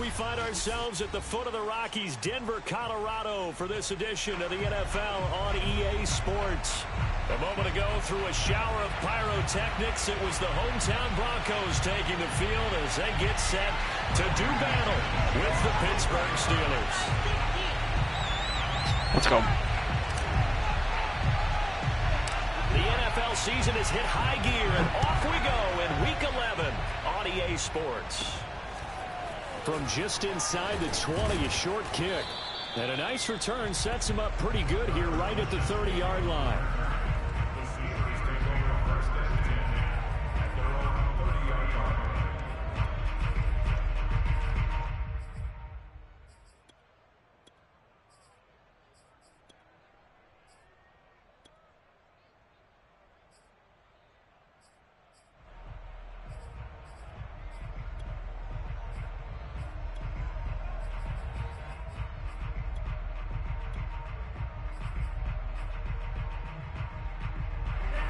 We find ourselves at the foot of the Rockies, Denver, Colorado, for this edition of the NFL on EA Sports. A moment ago, through a shower of pyrotechnics, it was the hometown Broncos taking the field as they get set to do battle with the Pittsburgh Steelers. Let's go. The NFL season has hit high gear, and off we go in Week 11 on EA Sports. From just inside the 20, a short kick. And a nice return sets him up pretty good here right at the 30-yard line.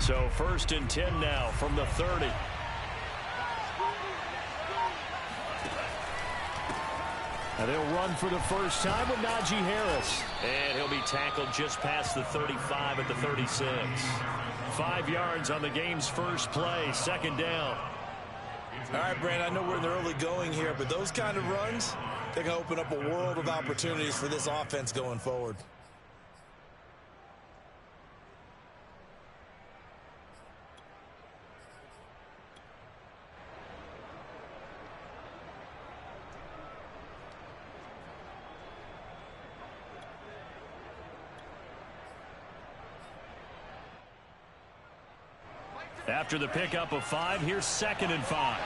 So 1st and 10 now from the 30. And they'll run for the first time with Najee Harris. And he'll be tackled just past the 35 at the 36. 5 yards on the game's first play, 2nd down. All right, Brandon, I know we're in the early going here, but those kind of runs, they can open up a world of opportunities for this offense going forward. After the pickup of 5, here's 2nd and 5.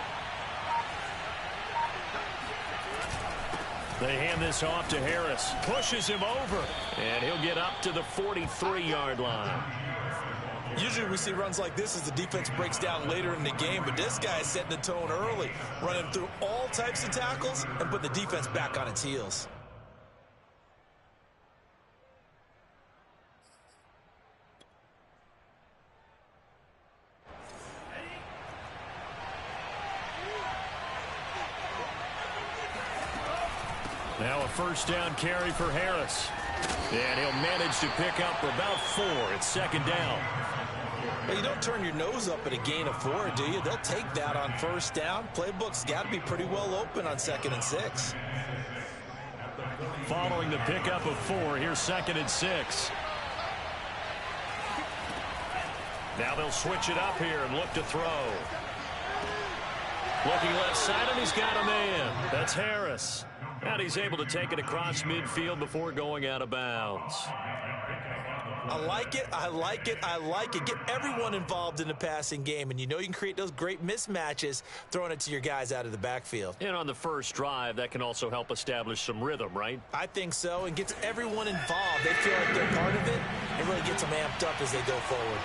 They hand this off to Harris. Pushes him over. And he'll get up to the 43-yard line. Usually we see runs like this as the defense breaks down later in the game, but this guy is setting the tone early, running through all types of tackles and putting the defense back on its heels. Now a 1st down carry for Harris. And he'll manage to pick up about 4. It's 2nd down. Well, you don't turn your nose up at a gain of 4, do you? They'll take that on 1st down. Playbook's got to be pretty well open on 2nd and 6. Following the pickup of 4, here's 2nd and 6. Now they'll switch it up here and look to throw. Looking left side, and he's got a man. That's Harris. And he's able to take it across midfield before going out of bounds. I like it, I like it, I like it. Get everyone involved in the passing game, and you know you can create those great mismatches throwing it to your guys out of the backfield. And on the first drive, that can also help establish some rhythm, right? I think so, and gets everyone involved. They feel like they're part of it, and really gets them amped up as they go forward.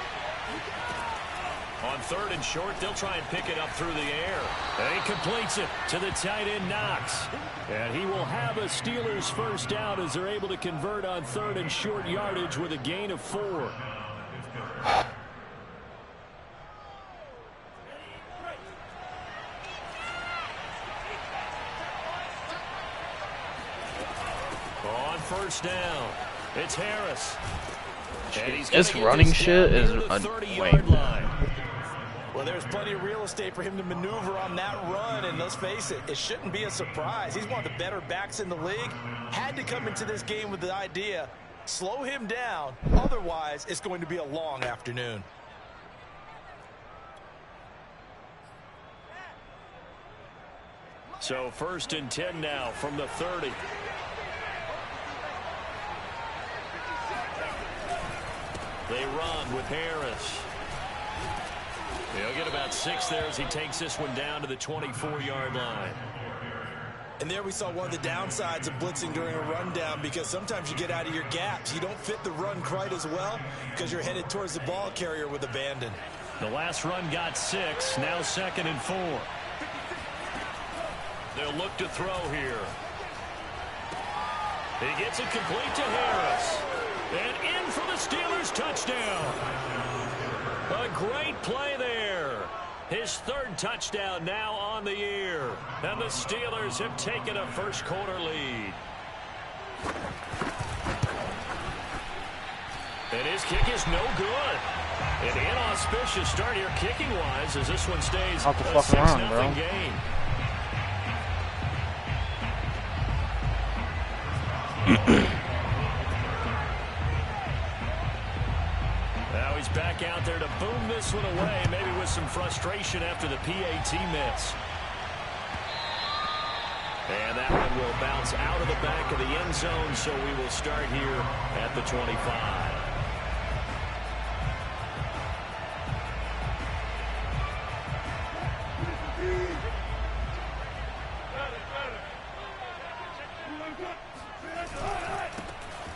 On 3rd and short, they'll try and pick it up through the air. And he completes it to the tight end, Knox. And he will have a Steelers 1st down as they're able to convert on 3rd and short yardage with a gain of 4. On 1st down, it's Harris. This running shit is annoying. Well, there's plenty of real estate for him to maneuver on that run, and let's face it, it shouldn't be a surprise. He's one of the better backs in the league. Had to come into this game with the idea, slow him down, otherwise it's going to be a long afternoon. So 1st and 10 now from the 30. They run with Harris. He'll get about 6 there as he takes this one down to the 24-yard line. And there we saw one of the downsides of blitzing during a rundown, because sometimes you get out of your gaps. You don't fit the run quite as well because you're headed towards the ball carrier with abandon. The last run got 6. Now 2nd and 4. They'll look to throw here. He gets it complete to Harris. And in for the Steelers touchdown. A great play there. His third touchdown now on the year. And the Steelers have taken a first quarter lead. And his kick is no good. An inauspicious start here kicking-wise as this one stays a 6-0 game. Now he's back out there to boom this one away, maybe with some frustration after the PAT miss. And that one will bounce out of the back of the end zone, so we will start here at the 25.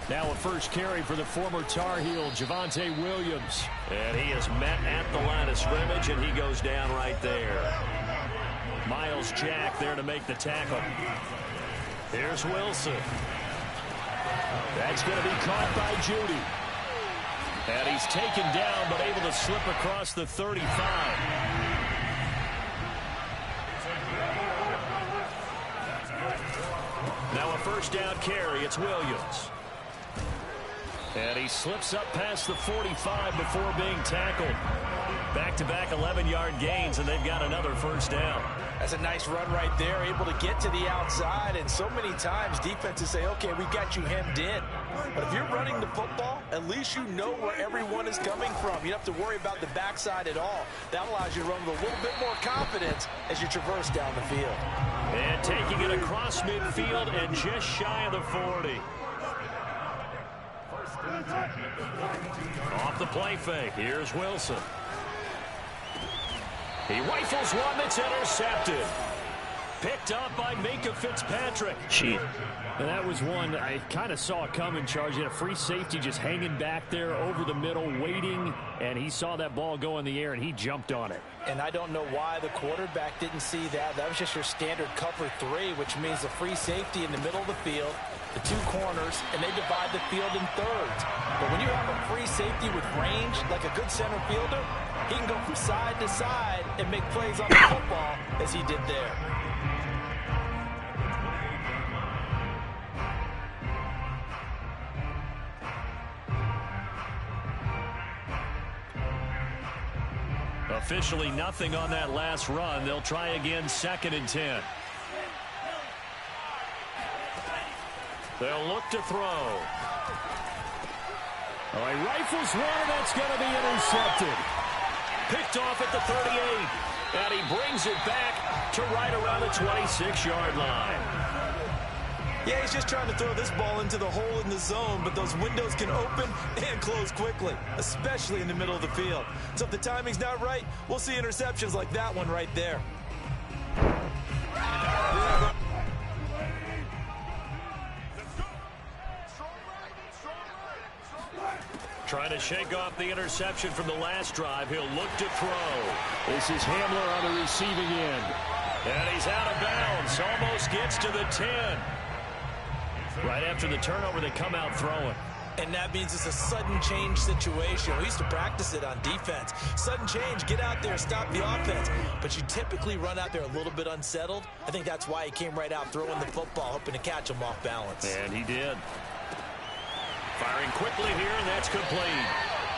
Now a first carry for the former Tar Heel, Javonte Williams. And he is met at the line of scrimmage, and he goes down right there. Miles Jack there to make the tackle. Here's Wilson. That's going to be caught by Judy. And he's taken down, but able to slip across the 35. Now a first down carry. It's Williams. And he slips up past the 45 before being tackled. Back-to-back 11-yard gains, and they've got another first down. That's a nice run right there, able to get to the outside. And so many times defenses say, okay, we've got you hemmed in. But if you're running the football, at least you know where everyone is coming from. You don't have to worry about the backside at all. That allows you to run with a little bit more confidence as you traverse down the field. And taking it across midfield and just shy of the 40. Off the play fake. Here's Wilson. He rifles one that's intercepted. Picked up by Minka Fitzpatrick. Cheat. And that was one I kind of saw coming, Charge. He had a free safety just hanging back there over the middle, waiting, and he saw that ball go in the air, and he jumped on it. And I don't know why the quarterback didn't see that. That was just your standard cover 3, which means a free safety in the middle of the field, the 2 corners, and they divide the field in thirds. But when you have a free safety with range, like a good center fielder, he can go from side to side and make plays on the football as he did there. Officially nothing on that last run. They'll try again, 2nd and 10. They'll look to throw. Oh, he rifles one, and that's going to be intercepted. Picked off at the 38. And he brings it back to right around the 26-yard line. Yeah, he's just trying to throw this ball into the hole in the zone, but those windows can open and close quickly, especially in the middle of the field. So if the timing's not right, we'll see interceptions like that one right there. Trying to shake off the interception from the last drive. He'll look to throw. This is Hamler on the receiving end. And he's out of bounds. Almost gets to the 10. Right after the turnover, they come out throwing. And that means it's a sudden change situation. We used to practice it on defense. Sudden change, get out there, stop the offense. But you typically run out there a little bit unsettled. I think that's why he came right out throwing the football, hoping to catch him off balance. And he did. Firing quickly here, and that's complete.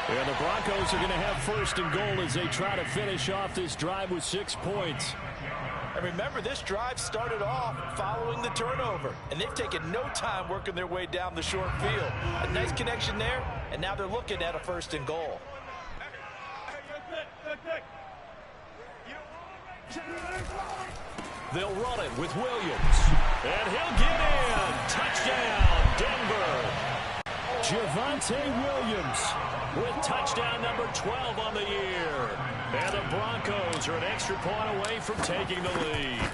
And the Broncos are going to have 1st and goal as they try to finish off this drive with 6 points. And remember, this drive started off following the turnover, and they've taken no time working their way down the short field. A nice connection there, and now they're looking at a 1st and goal. They'll run it with Williams, and he'll get in. Touchdown, Denver. Javonte Williams with touchdown number 12 on the year. And the Broncos are an extra point away from taking the lead.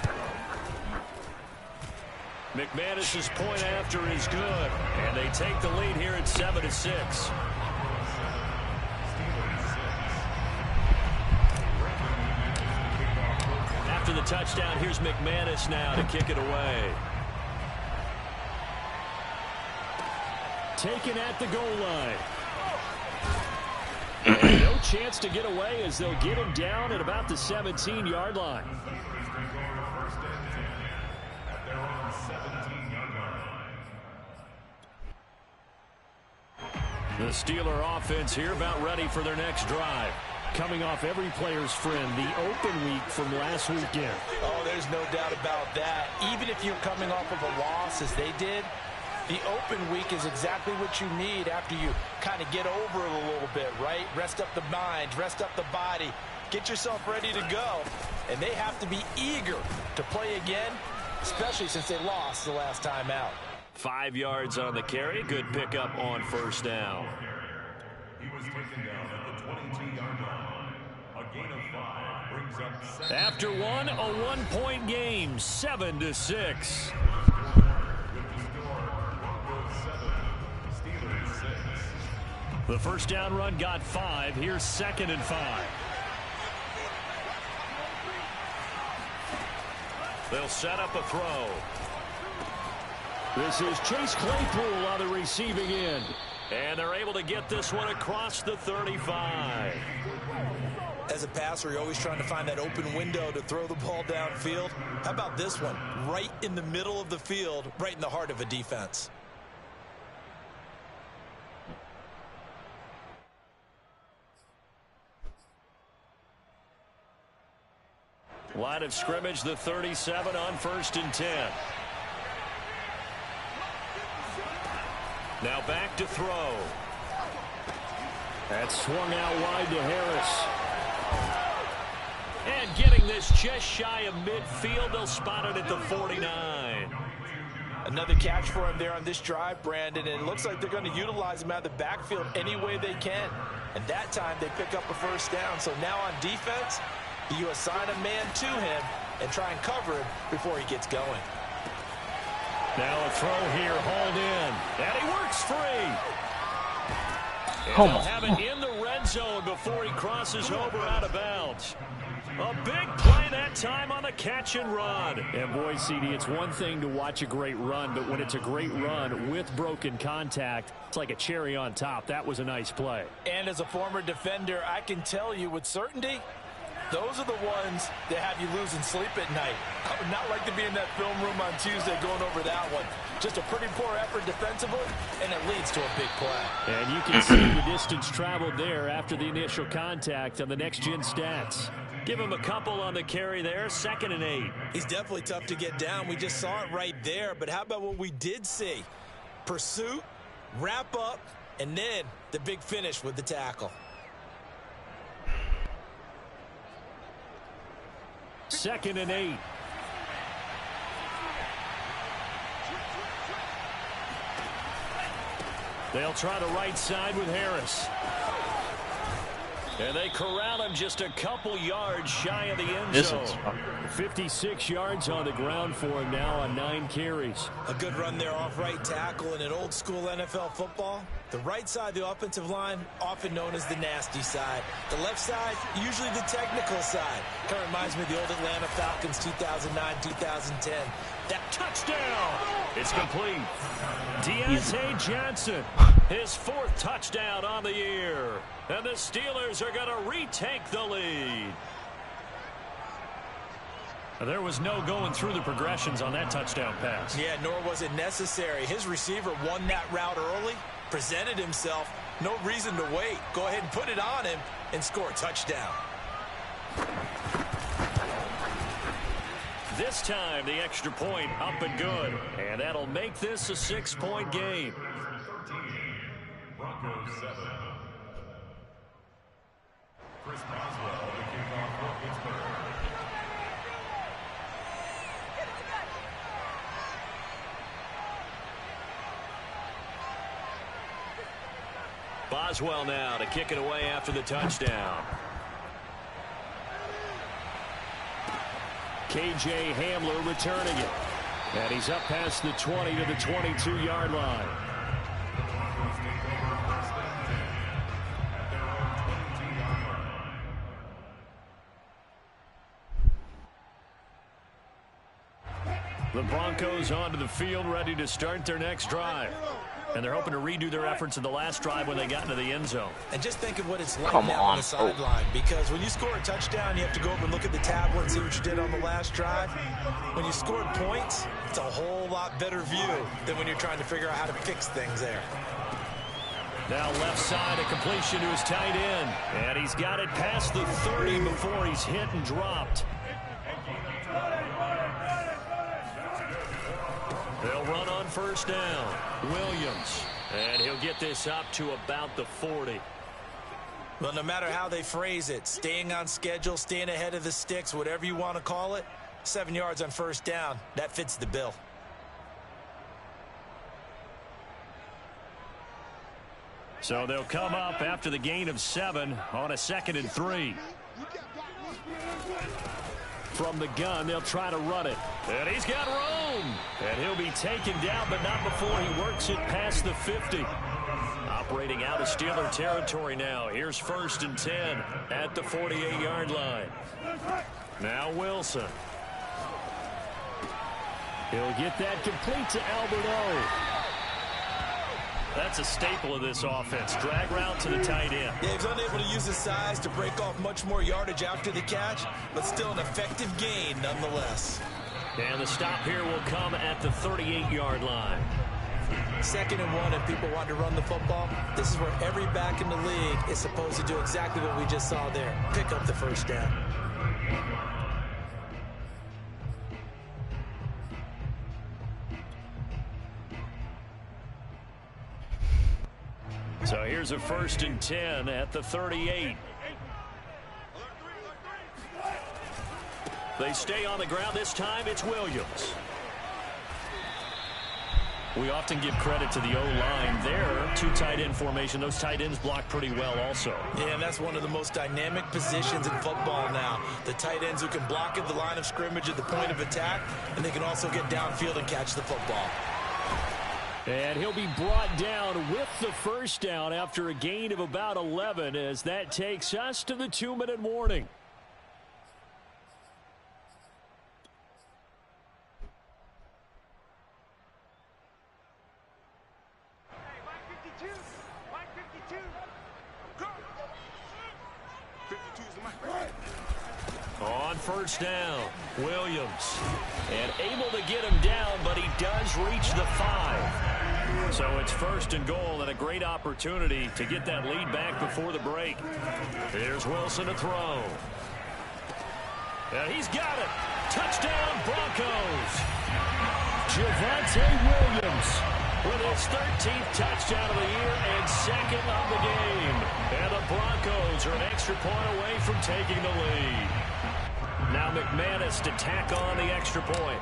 McManus's point after is good, and they take the lead here at 7-6. After the touchdown, here's McManus now to kick it away. Taken at the goal line. And no chance to get away as they'll get him down at about the 17-yard line. The Steeler offense here about ready for their next drive. Coming off every player's friend, the open week from last weekend. Oh, there's no doubt about that. Even if you're coming off of a loss as they did, the open week is exactly what you need after you kind of get over it a little bit, right? Rest up the mind, rest up the body, get yourself ready to go. And they have to be eager to play again, especially since they lost the last time out. 5 yards on the carry. Good pickup on first down. He was taken down at the 22-yard line. A gain of 5 brings up 7. After one, a one-point game, 7-6. The first down run got 5. Here's 2nd and 5. They'll set up a throw. This is Chase Claypool on the receiving end. And they're able to get this one across the 35. As a passer, you're always trying to find that open window to throw the ball downfield. How about this one? Right in the middle of the field, right in the heart of a defense. Line of scrimmage, the 37 on 1st and 10. Now back to throw. That's swung out wide to Harris. And getting this just shy of midfield, they'll spot it at the 49. Another catch for him there on this drive, Brandon, and it looks like they're going to utilize him out of the backfield any way they can. And that time they pick up a first down. So now on defense, you assign a man to him and try and cover him before he gets going. Now a throw here, hauled in, and he works free. And They'll have it in the red zone before he crosses over out of bounds. A big play that time on the catch and run. And boy, CD, it's one thing to watch a great run, but when it's a great run with broken contact, it's like a cherry on top. That was a nice play. And as a former defender, I can tell you with certainty, those are the ones that have you losing sleep at night. I would not like to be in that film room on Tuesday going over that one. Just a pretty poor effort defensively, and it leads to a big play. And you can see the distance traveled there after the initial contact on the next-gen stats. Give him a couple on the carry there, 2nd and 8. He's definitely tough to get down. We just saw it right there, but how about what we did see? Pursuit, wrap up, and then the big finish with the tackle. 2nd and 8. They'll try the right side with Harris. And they corral him just a couple yards shy of the end zone. 56 yards on the ground for him now on 9 carries. A good run there off right tackle in an old school NFL football. The right side of the offensive line, often known as the nasty side. The left side, usually the technical side. Kind of reminds me of the old Atlanta Falcons 2009-2010. That touchdown! It's complete. Deontay Johnson, his 4th touchdown on the year. And the Steelers are going to retake the lead. There was no going through the progressions on that touchdown pass. Yeah, nor was it necessary. His receiver won that route early, presented himself. No reason to wait. Go ahead and put it on him and score a touchdown. This time, the extra point up and good. And that'll make this a 6-point game. Broncos 7. Chris Boswell, the kickoff for Pittsburgh. Boswell now to kick it away after the touchdown. K.J. Hamler returning it. And he's up past the 20 to the 22-yard line. The Broncos onto the field, ready to start their next drive. And they're hoping to redo their efforts in the last drive when they got into the end zone. And just think of what it's like now on the sideline. Because when you score a touchdown, you have to go over and look at the tablet and see what you did on the last drive. When you scored points, it's a whole lot better view than when you're trying to figure out how to fix things there. Now left side, a completion to his tight end. And he's got it past the 30 before he's hit and dropped. They'll run on first down. Williams. And he'll get this up to about the 40. Well, no matter how they phrase it, staying on schedule, staying ahead of the sticks, whatever you want to call it, 7 yards on first down, that fits the bill. So they'll come up after the gain of 7 on a 2nd and 3. From the gun, they'll try to run it. And he's got room. And he'll be taken down, but not before he works it past the 50. Operating out of Steeler territory now. Here's 1st and 10 at the 48-yard line. Now Wilson. He'll get that complete to Albert O. That's a staple of this offense. Drag route to the tight end. Yeah, he's unable to use his size to break off much more yardage after the catch, but still an effective gain nonetheless. And the stop here will come at the 38-yard line. 2nd and 1, if people want to run the football, this is where every back in the league is supposed to do exactly what we just saw there. Pick up the first down. So here's a 1st and 10 at the 38. They stay on the ground. This time it's Williams. We often give credit to the O-line there. 2 tight end formation. Those tight ends block pretty well also. Yeah, and that's one of the most dynamic positions in football now. The tight ends who can block at the line of scrimmage at the point of attack, and they can also get downfield and catch the football. And he'll be brought down with the first down after a gain of about 11 as that takes us to the 2-minute warning. On first down, Williams. And able to get him down, but he does reach the 5. So it's 1st and goal and a great opportunity to get that lead back before the break. Here's Wilson to throw. And he's got it. Touchdown, Broncos. Javonte Williams with his 13th touchdown of the year and 2nd of the game. And the Broncos are an extra point away from taking the lead. Now McManus to tack on the extra point.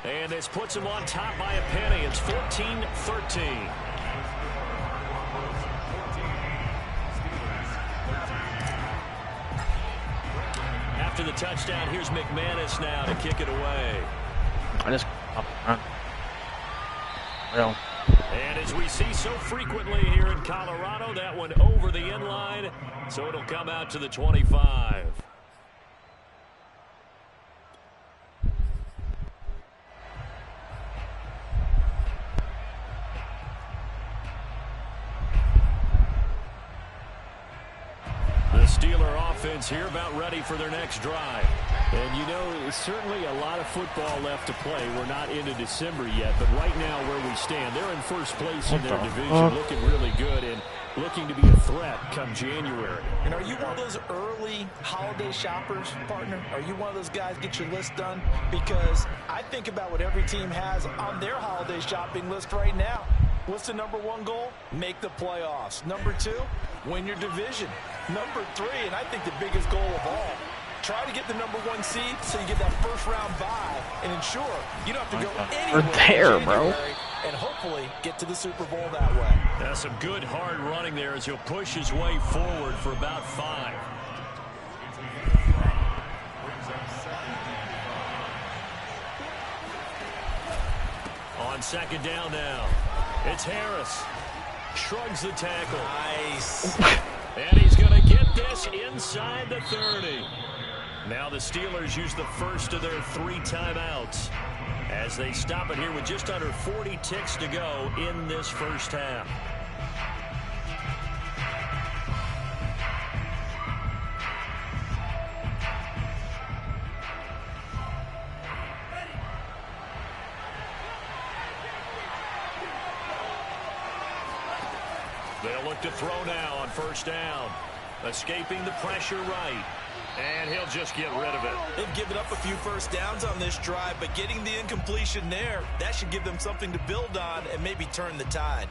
And this puts him on top by a penny. It's 14-13. After the touchdown, here's McManus now to kick it away. And as we see so frequently here in Colorado, that one over the end line, so it'll come out to the 25. The Steeler offense here about ready for their next drive. And, you know, certainly a lot of football left to play. We're not into December yet, but right now where we stand, they're in first place in their division, looking really good and looking to be a threat come January. And are you one of those early holiday shoppers, partner? Are you one of those guys get your list done? Because I think about what every team has on their holiday shopping list right now. What's the #1 goal? Make the playoffs. #2, win your division. #3, and I think the biggest goal of all, try to get the #1 seed so you get that first-round bye and ensure you don't have to go anywhere bro. And hopefully get to the Super Bowl that way. That's some good hard running there as he'll push his way forward for about 5. On 2nd down now, it's Harris. Shrugs the tackle. Nice. And he's going to get this inside the 30. Now the Steelers use the first of their 3 timeouts as they stop it here with just under 40 ticks to go in this first half. They'll look to throw now on first down. Escaping the pressure right. And he'll just get rid of it. They've given up a few first downs on this drive, but getting the incompletion there, that should give them something to build on and maybe turn the tide.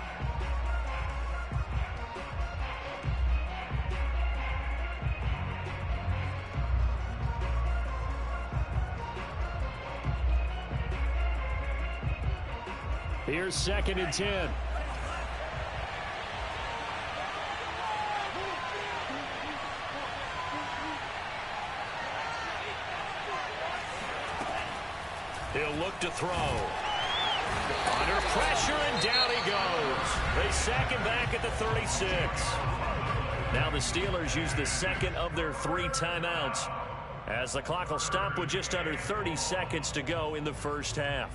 Here's 2nd and 10. He'll look to throw. Under pressure, and down he goes. They sack him back at the 36. Now the Steelers use the second of their 3 timeouts as the clock will stop with just under 30 seconds to go in the first half.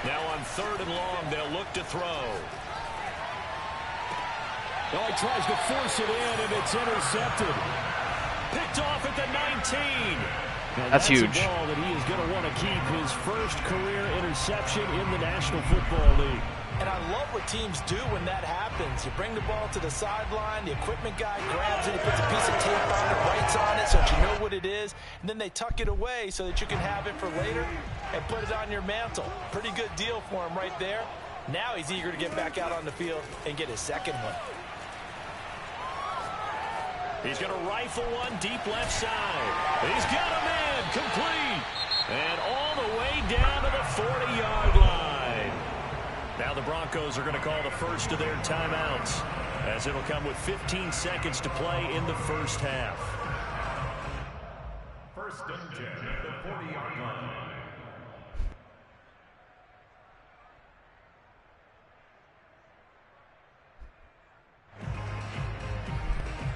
Now on 3rd and long, they'll look to throw. Oh, he tries to force it in, and it's intercepted. Picked off at the 19. That's huge. A ball that he is going to want to keep, his first career interception in the National Football League. And I love what teams do when that happens. You bring the ball to the sideline, the equipment guy grabs it, he puts a piece of tape on it, writes on it so that you know what it is, and then they tuck it away so that you can have it for later and put it on your mantle. Pretty good deal for him right there. Now he's eager to get back out on the field and get his second one. He's going to rifle one deep left side. He's got a man complete. And all the way down to the 40-yard line. Now the Broncos are going to call the first of their timeouts as it'll come with 15 seconds to play in the first half. 1st and 10 at the 40-yard line.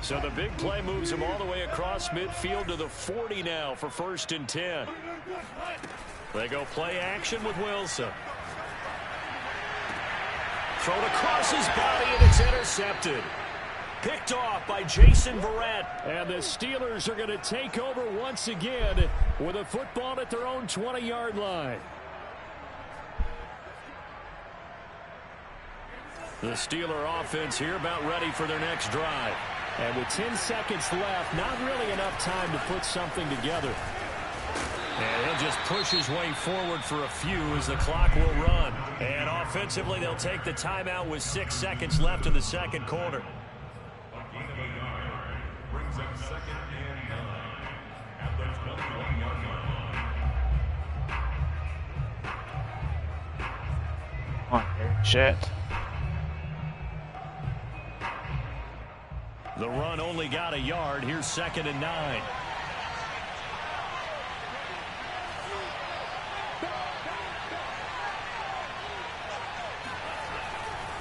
So the big play moves him all the way across midfield to the 40 now for 1st and 10. They go play action with Wilson. Thrown across his body, and it's intercepted. Picked off by Jason Verrett. And the Steelers are going to take over once again with a football at their own 20-yard line. The Steeler offense here about ready for their next drive. And with 10 seconds left, not really enough time to put something together. And he'll just push his way forward for a few as the clock will run. And offensively, they'll take the timeout with 6 seconds left in the second quarter. A gain of a yard brings up 2nd and 9 at the 21-yard line. Come on, shit. The run only got a yard. Here's 2nd and 9.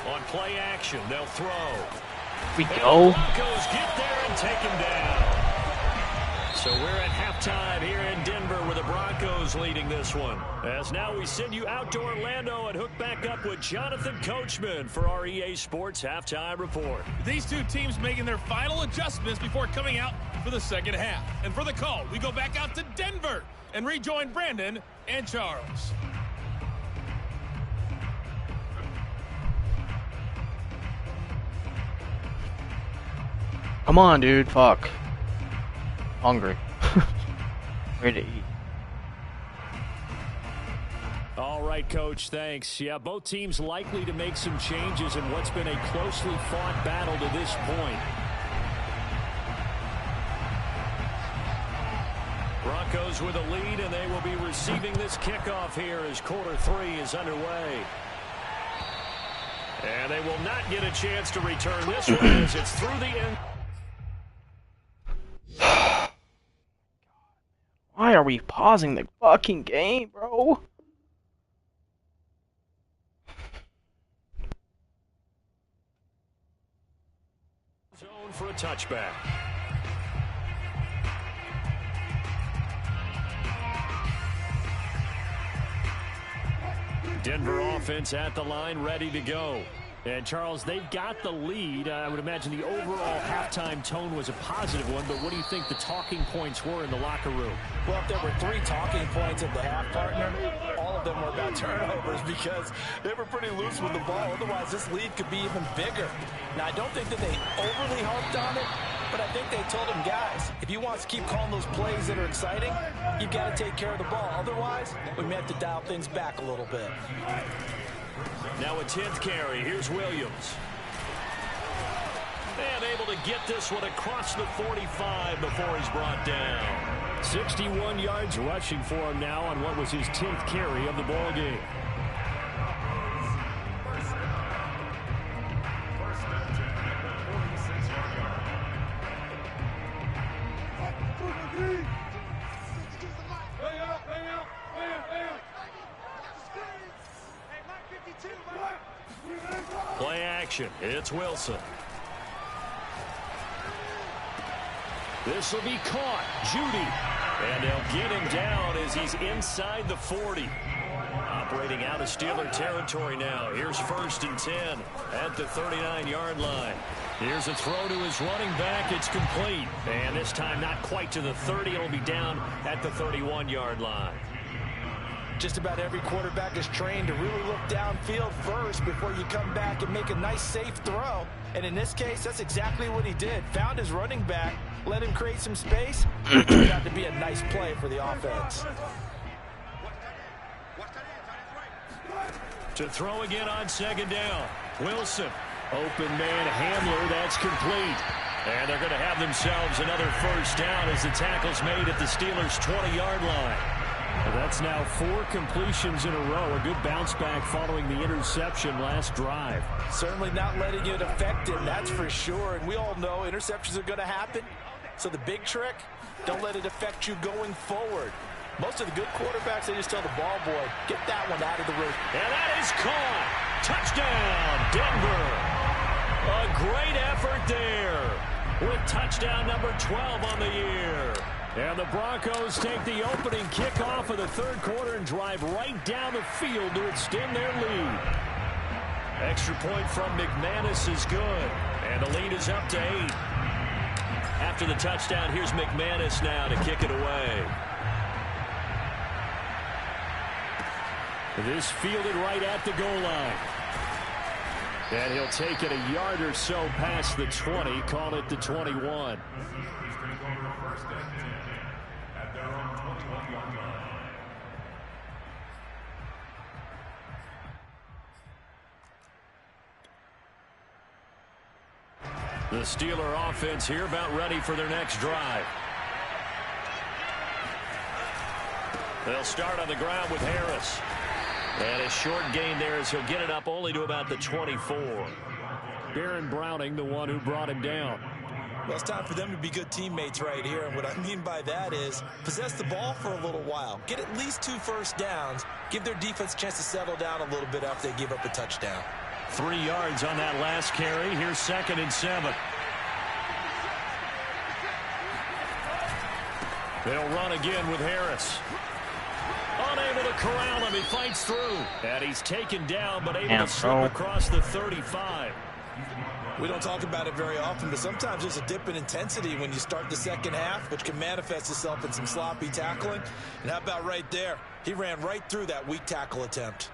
On play action, they'll throw. We go. The Broncos get there and take him down. So we're at halftime here in Denver with the Broncos leading this one. As now we send you out to Orlando and hook back up with Jonathan Coachman for our EA Sports Halftime Report. These two teams making their final adjustments before coming out for the second half. And for the call, we go back out to Denver and rejoin Brandon and Charles. Come on, dude. Fuck. Hungry. Ready to eat. All right, Coach, thanks. Yeah, both teams likely to make some changes in what's been a closely fought battle to this point. Broncos with a lead, and they will be receiving this kickoff here as quarter 3 is underway. And they will not get a chance to return this one as it's through the end. Why are we pausing the fucking game, bro? Zone for a touchback. Denver offense at the line, ready to go. And, Charles, they've got the lead. I would imagine the overall halftime tone was a positive one, but what do you think the talking points were in the locker room? Well, if there were 3 talking points at the half, partner, all of them were about turnovers because they were pretty loose with the ball. Otherwise, this lead could be even bigger. Now, I don't think that they overly harped on it, but I think they told them, guys, if you want to keep calling those plays that are exciting, you've got to take care of the ball. Otherwise, we may have to dial things back a little bit. Now a 10th carry. Here's Williams. And able to get this one across the 45 before he's brought down. 61 yards rushing for him now on what was his 10th carry of the ball game. Play action. It's Wilson. This will be caught. Judy. And they'll get him down as he's inside the 40. Operating out of Steeler territory now. Here's 1st and 10 at the 39-yard line. Here's a throw to his running back. It's complete. And this time not quite to the 30. It'll be down at the 31-yard line. Just about every quarterback is trained to really look downfield first before you come back and make a nice, safe throw. And in this case, that's exactly what he did. Found his running back, let him create some space. It turned out to be a nice play for the offense. To throw again on 2nd down. Wilson. Open man Hamler. That's complete. And they're going to have themselves another 1st down as the tackle's made at the Steelers' 20-yard line. Well, that's now 4 completions in a row. A good bounce back following the interception last drive. Certainly not letting it affect him, that's for sure. And we all know interceptions are going to happen. So the big trick, don't let it affect you going forward. Most of the good quarterbacks, they just tell the ball boy, get that one out of the room. And that is caught. Touchdown, Denver. A great effort there with touchdown number 12 on the year. And the Broncos take the opening kickoff of the 3rd quarter and drive right down the field to extend their lead. Extra point from McManus is good. And the lead is up to 8. After the touchdown, here's McManus now to kick it away. This fielded right at the goal line. And he'll take it a yard or so past the 20, call it the 21. The Steeler offense here about ready for their next drive. They'll start on the ground with Harris. And a short gain there as he'll get it up only to about the 24. Baron Browning, the one who brought him down. Well, it's time for them to be good teammates right here. And what I mean by that is possess the ball for a little while. Get at least 2 first downs. Give their defense a chance to settle down a little bit after they give up a touchdown. 3 yards on that last carry. Here's 2nd and 7. They'll run again with Harris. Unable to corral him. He fights through. And he's taken down, but able to slip across the 35. We don't talk about it very often, but sometimes there's a dip in intensity when you start the second half, which can manifest itself in some sloppy tackling. And how about right there? He ran right through that weak tackle attempt.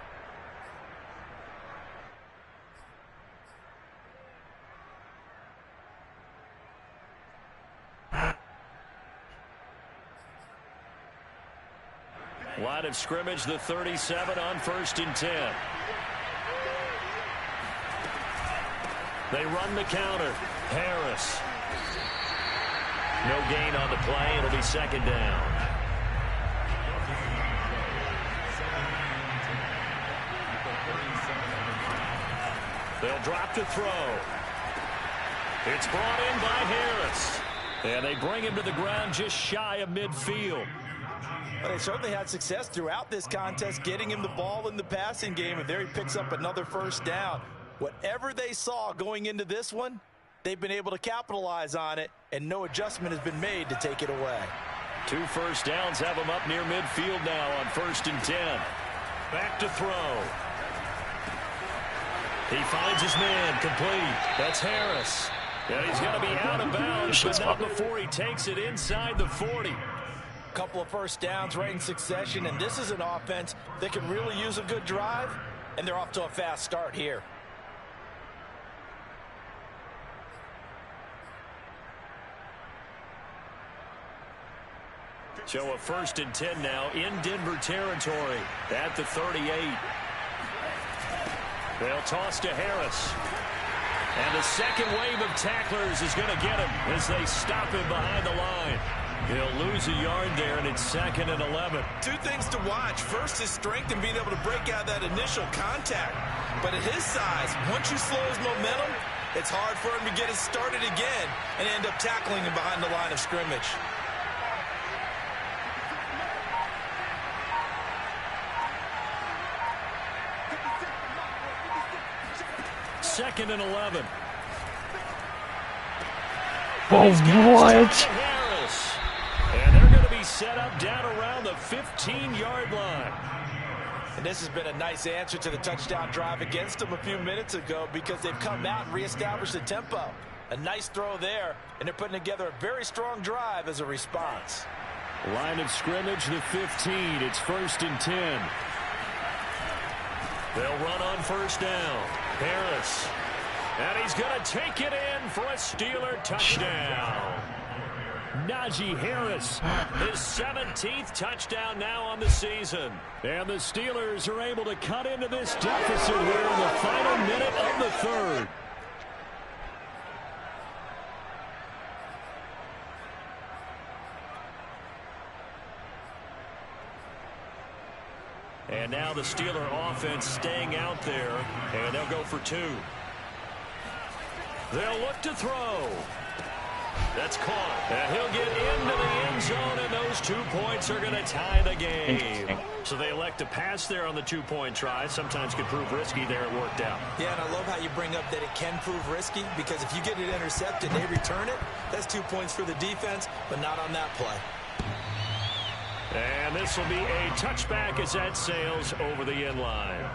Line of scrimmage, the 37 on 1st and 10. They run the counter. Harris. No gain on the play. It'll be 2nd down. They'll drop to throw. It's brought in by Harris. And they bring him to the ground just shy of midfield. Well, they certainly had success throughout this contest, getting him the ball in the passing game, and there he picks up another first down. Whatever they saw going into this one, they've been able to capitalize on it, and no adjustment has been made to take it away. 2 first downs have him up near midfield now on 1st and 10. Back to throw. He finds his man, complete. That's Harris. And he's going to be out of bounds, but not before he takes it inside the 40. Couple of first downs right in succession, and this is an offense that can really use a good drive, and they're off to a fast start here. So a 1st and 10 now in Denver territory at the 38. They'll toss to Harris. And the second wave of tacklers is going to get him as they stop him behind the line. He'll lose a yard there, and it's 2nd and 11. 2 things to watch. First, his strength in being able to break out that initial contact. But at his size, once you slow his momentum, it's hard for him to get it started again and end up tackling him behind the line of scrimmage. Second and 11. Oh, what? And they're going to be set up down around the 15-yard line. And this has been a nice answer to the touchdown drive against them a few minutes ago because they've come out and reestablished the tempo. A nice throw there, and they're putting together a very strong drive as a response. Line of scrimmage, the 15. It's 1st and 10. They'll run on 1st down. Harris. And he's going to take it in for a Steeler touchdown. Najee Harris, his 17th touchdown now on the season. And the Steelers are able to cut into this deficit here in the final minute of the 3rd. And now the Steeler offense staying out there, and they'll go for 2. They'll look to throw. That's caught. And he'll get into the end zone, and those 2 points are going to tie the game. So they elect to pass there on the 2-point try. Sometimes could prove risky there. It worked out. Yeah, and I love how you bring up that it can prove risky because if you get it intercepted, they return it. That's 2 points for the defense, but not on that play. And this will be a touchback as that sails over the end line.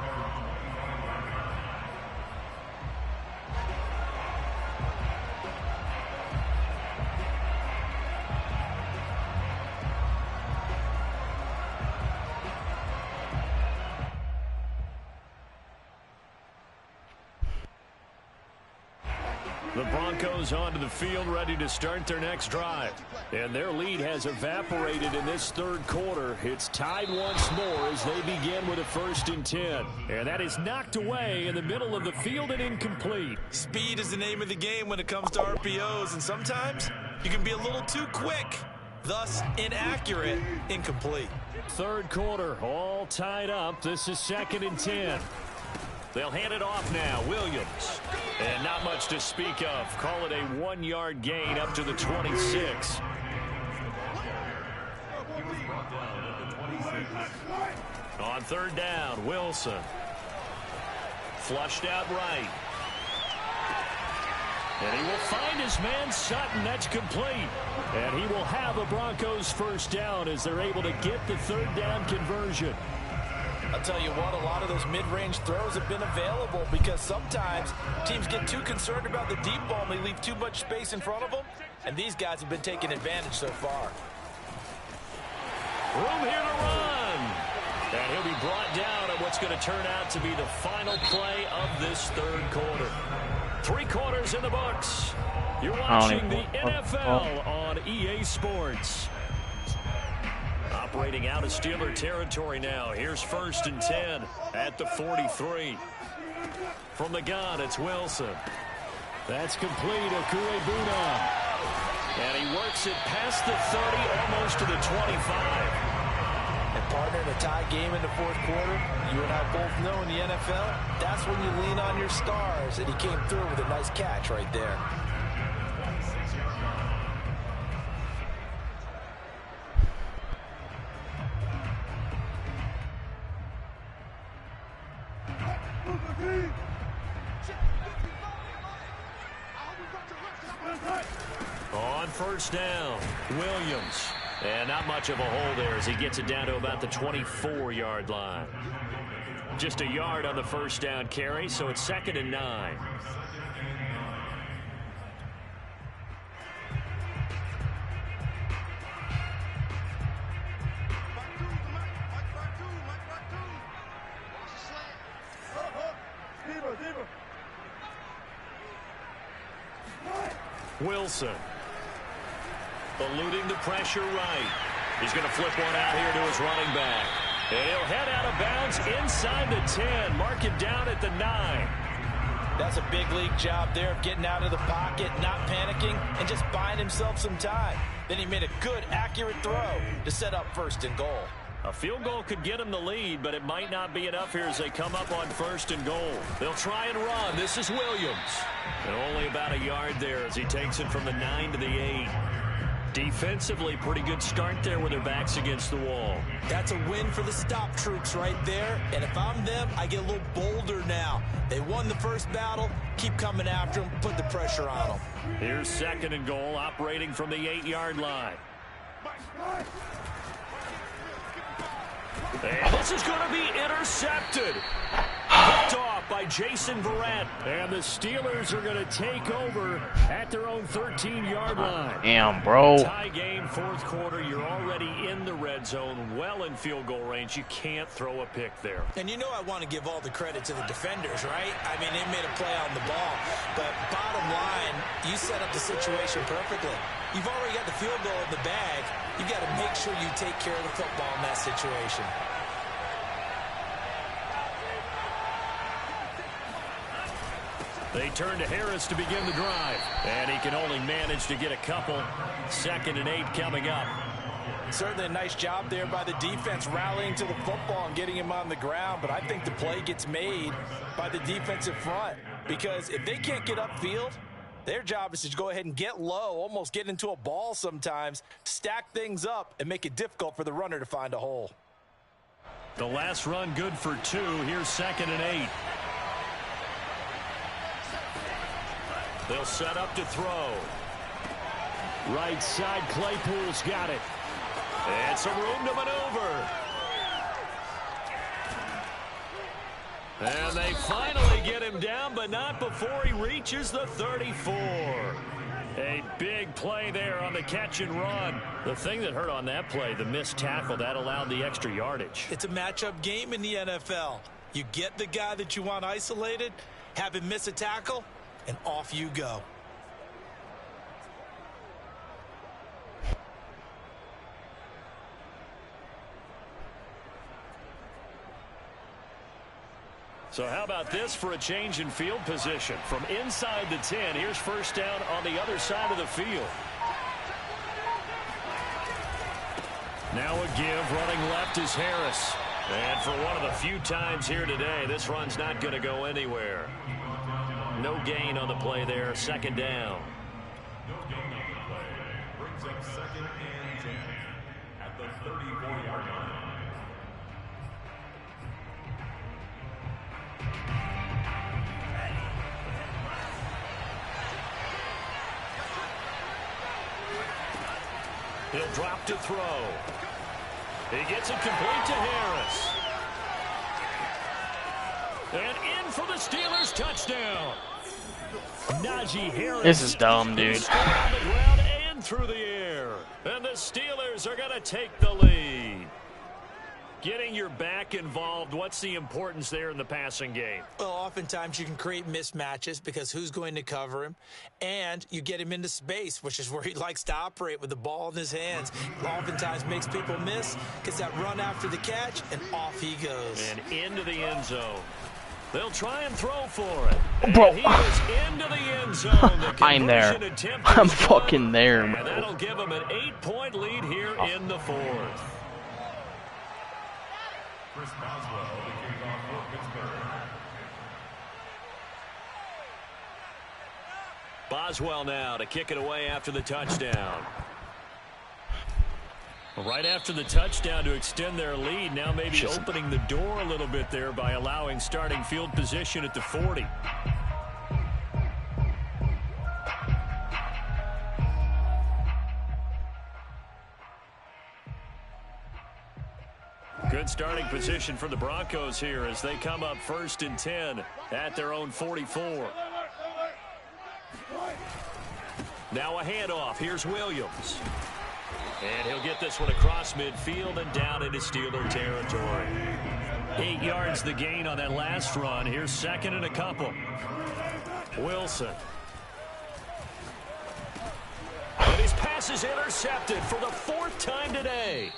The Broncos onto the field, ready to start their next drive. And their lead has evaporated in this 3rd quarter. It's tied once more as they begin with a 1st and 10. And that is knocked away in the middle of the field and incomplete. Speed is the name of the game when it comes to RPOs, and sometimes you can be a little too quick, thus inaccurate, incomplete. 3rd quarter, all tied up. This is 2nd and 10. They'll hand it off now. Williams. And not much to speak of. Call it a 1-yard gain up to the 26. On 3rd down, Wilson. Flushed out right. And he will find his man Sutton. That's complete. And he will have a Broncos 1st down as they're able to get the 3rd down conversion. I'll tell you what, a lot of those mid-range throws have been available because sometimes teams get too concerned about the deep ball and they leave too much space in front of them, and these guys have been taking advantage so far. Room here to run. And he'll be brought down at what's going to turn out to be the final play of this 3rd quarter. 3 quarters in the books. You're watching the NFL on EA Sports. Operating out of Steeler territory now. Here's 1st and 10 at the 43. From the gun, it's Wilson. That's complete. Akuebuna. And he works it past the 30, almost to the 25. And partner, in a tie game in the 4th quarter, you and I both know in the NFL, that's when you lean on your stars. And he came through with a nice catch right there. On first down, Williams. And not much of a hole there as he gets it down to about the 24-yard line. Just a yard on the first down carry, so it's 2nd and 9. Wilson. Eluding the pressure right. He's going to flip one out here to his running back. And he'll head out of bounds inside the 10. Mark him down at the 9. That's a big league job there of getting out of the pocket, not panicking, and just buying himself some time. Then he made a good, accurate throw to set up 1st and goal. A field goal could get him the lead, but it might not be enough here as they come up on 1st and goal. They'll try and run. This is Williams. And only about a yard there as he takes it from the 9 to the 8. Defensively, pretty good start there with their backs against the wall. That's a win for the stop troops right there. And if I'm them, I get a little bolder now. They won the first battle. Keep coming after them. Put the pressure on them. Here's 2nd and goal, operating from the 8-yard line. And this is going to be intercepted. Picked off by Jason Verrett. And the Steelers are going to take over at their own 13-yard line. Damn, bro. Tie game, 4th quarter. You're already in the red zone, well in field goal range. You can't throw a pick there. And you know I want to give all the credit to the defenders, right? I mean, they made a play on the ball. But bottom line, you set up the situation perfectly. You've already got the field goal in the bag. You've got to make sure you take care of the football in that situation. They turn to Harris to begin the drive. And he can only manage to get a couple. 2nd and 8 coming up. Certainly a nice job there by the defense rallying to the football and getting him on the ground. But I think the play gets made by the defensive front. Because if they can't get upfield, their job is to go ahead and get low, almost get into a ball sometimes, stack things up, and make it difficult for the runner to find a hole. The last run good for 2. Here's 2nd and 8. They'll set up to throw. Right side, Claypool's got it. And some room to maneuver. And they finally get him down, but not before he reaches the 34. A big play there on the catch and run. The thing that hurt on that play, the missed tackle, that allowed the extra yardage. It's a matchup game in the NFL. You get the guy that you want isolated, have him miss a tackle, and off you go. So how about this for a change in field position? From inside the 10, here's 1st down on the other side of the field. Now a give, running left is Harris. And for one of the few times here today, this run's not going to go anywhere. No gain on the play there, 2nd down. No gain on the play. Brings up 2nd and 10 at the 34-yard line. He'll drop to throw. He gets it complete to Harris. And in for the Steelers, touchdown. Najee Harris. This is dumb, dude. On the ground and through the air. And the Steelers are going to take the lead. Getting your back involved, what's the importance there in the passing game? Well, oftentimes you can create mismatches because who's going to cover him? And you get him into space, which is where he likes to operate with the ball in his hands. Oftentimes makes people miss, gets that run after the catch, and off he goes. And into the end zone. They'll try and throw for it. And bro, he is into the end zone. The I'm there. attempt I'm is fucking good, there, and bro. that'll give him an 8-point lead here in the 4th. Chris Boswell, the kickoff for Pittsburgh. Boswell now to kick it away after the touchdown. Right after the touchdown to extend their lead, now maybe opening the door a little bit there by allowing starting field position at the 40. Good starting position for the Broncos here as they come up 1st and 10 at their own 44. Now a handoff. Here's Williams. And he'll get this one across midfield and down into Steeler territory. 8 yards the gain on that last run. Here's 2nd and a couple. Wilson. And his pass is intercepted for the 4th time today.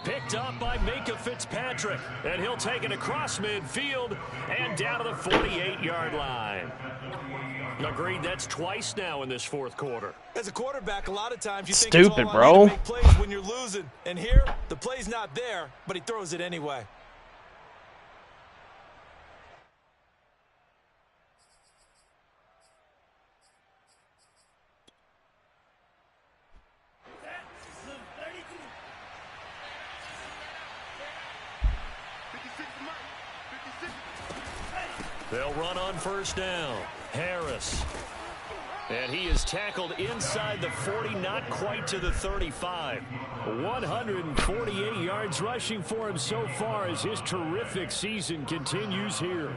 Picked up by Minka Fitzpatrick. And he'll take it across midfield and down to the 48-yard line. Agreed, that's twice now in this 4th quarter. As a quarterback, a lot of times you think stupid, it's all bro. on you to make plays when you're losing. And here, the play's not there, but he throws it anyway. They'll run on 1st down. Harris. And he is tackled inside the 40, not quite to the 35. 148 yards rushing for him so far as his terrific season continues here.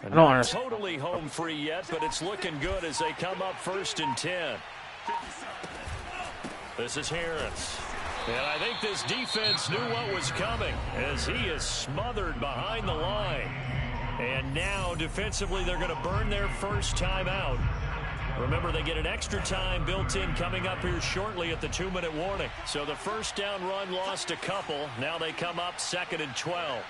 Not totally home free yet, but it's looking good as they come up 1st and 10. This is Harris. And I think this defense knew what was coming as he is smothered behind the line. And now defensively they're going to burn their first time out. Remember, they get an extra time built in coming up here shortly at the 2-minute warning. So the 1st down run lost a couple. Now they come up 2nd and 12.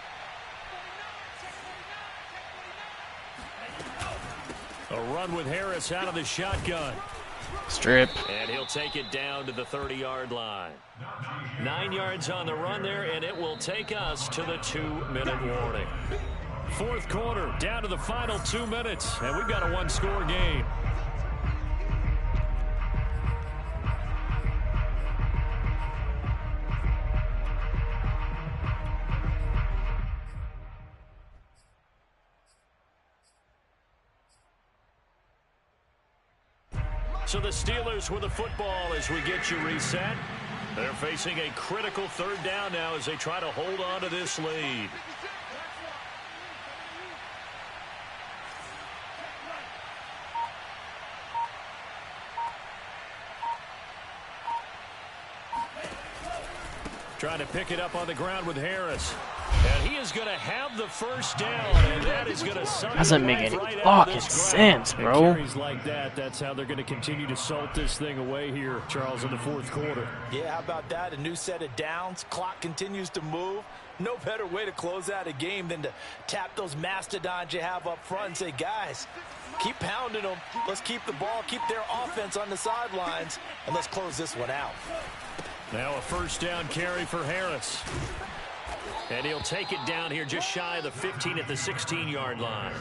A run with Harris out of the shotgun. Strip. And he'll take it down to the 30-yard line. 9 yards on the run there, and it will take us to the 2-minute warning. 4th quarter, down to the final 2 minutes, and we've got a 1-score game. So the Steelers with the football as we get you reset. They're facing a critical 3rd down now as they try to hold on to this lead. Trying to pick it up on the ground with Harris. And he is going to have the 1st down, and that is going to suck. Doesn't make any fucking sense, bro. And carries like that, that's how they're going to continue to salt this thing away here, Charles, in the 4th quarter. Yeah, how about that? A new set of downs. Clock continues to move. No better way to close out a game than to tap those mastodons you have up front and say, guys, keep pounding them. Let's keep the ball, keep their offense on the sidelines, and let's close this one out. Now a 1st down carry for Harris. And he'll take it down here just shy of the 15 at the 16-yard line.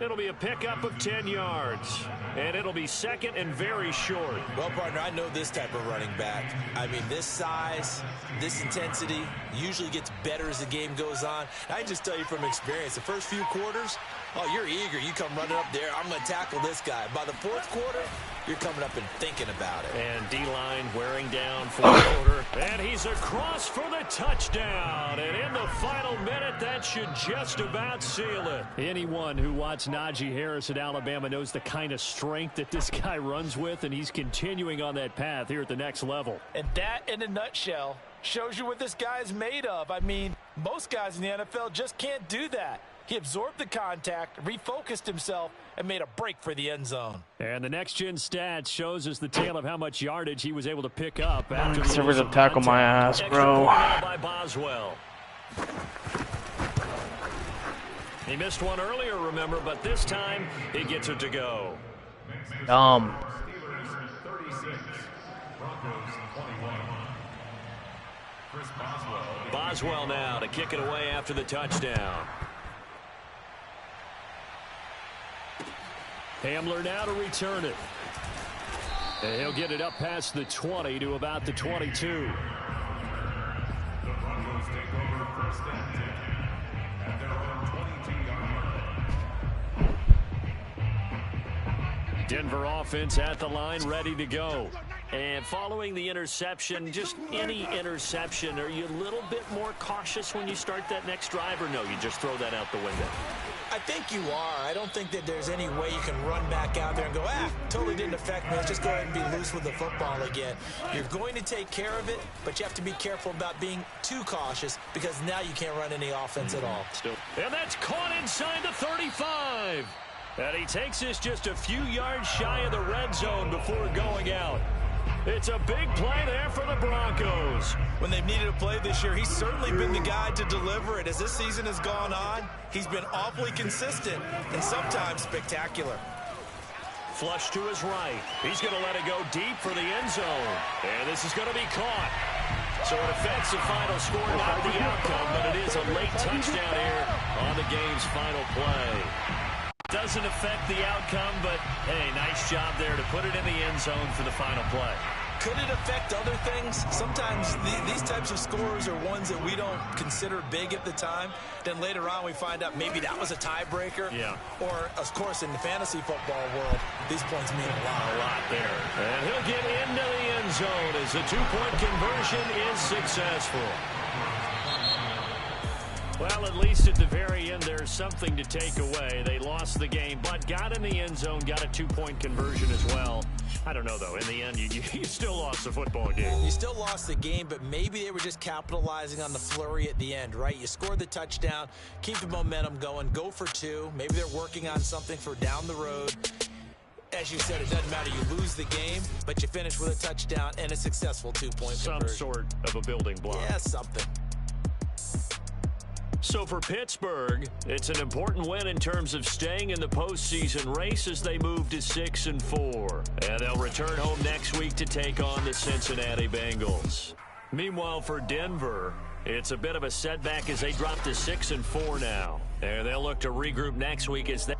It'll be a pickup of 10 yards. And it'll be 2nd and very short. Well, partner, I know this type of running back. I mean, this size, this intensity usually gets better as the game goes on. I can just tell you from experience, the first few quarters, oh, you're eager. You come running up there. I'm going to tackle this guy. By the 4th quarter, you're coming up and thinking about it. And D-line wearing down 4th quarter. And he's across for the touchdown. And in the final minute, that should just about seal it. Anyone who watched Najee Harris at Alabama knows the kind of strength that this guy runs with, and he's continuing on that path here at the next level. And that, in a nutshell, shows you what this guy is made of. I mean, most guys in the NFL just can't do that. He absorbed the contact, refocused himself, and made a break for the end zone. And the next-gen stats shows us the tale of how much yardage he was able to pick up after the Server to tackle my ass, bro. By Boswell. He missed one earlier, remember, but this time he gets it to go. Dumb. Boswell now to kick it away after the touchdown. Hamler now to return it. And he'll get it up past the 20 to about the 22. The Broncos take over first and 10 at their own 22-yard line. Denver offense at the line, ready to go. And following the interception, just any interception, are you a little bit more cautious when you start that next drive, or no, you just throw that out the window? I think you are. I don't think that there's any way you can run back out there and go, totally didn't affect me. Let's just go ahead and be loose with the football again. You're going to take care of it, but you have to be careful about being too cautious because now you can't run any offense at all. And that's caught inside the 35. And he takes this just a few yards shy of the red zone before going out. It's a big play there for the Broncos. When they've needed a play this year, he's certainly been the guy to deliver it. As this season has gone on, he's been awfully consistent and sometimes spectacular. Flush to his right. He's going to let it go deep for the end zone. And this is going to be caught. So it affects the final score, not the outcome, but it is a late touchdown here on the game's final play. Doesn't affect the outcome, but, hey, nice job there to put it in the end zone for the final play. Could it affect other things? Sometimes these types of scores are ones that we don't consider big at the time. Then later on we find out maybe that was a tiebreaker. Yeah. Or, of course, in the fantasy football world, these points mean a lot. A lot there. And he'll get into the end zone as the two-point conversion is successful. Well, at least at the very end, there's something to take away. They lost the game, but got in the end zone, got a two-point conversion as well. I don't know, though. In the end, you still lost the football game. You still lost the game, but maybe they were just capitalizing on the flurry at the end, right? You scored the touchdown, keep the momentum going, go for two. Maybe they're working on something for down the road. As you said, it doesn't matter. You lose the game, but you finish with a touchdown and a successful two-point conversion. Some sort of a building block. Yeah, something. So for Pittsburgh, it's an important win in terms of staying in the postseason race as they move to 6-4. And they'll return home next week to take on the Cincinnati Bengals. Meanwhile, for Denver, it's a bit of a setback as they drop to 6-4 now. And they'll look to regroup next week as they...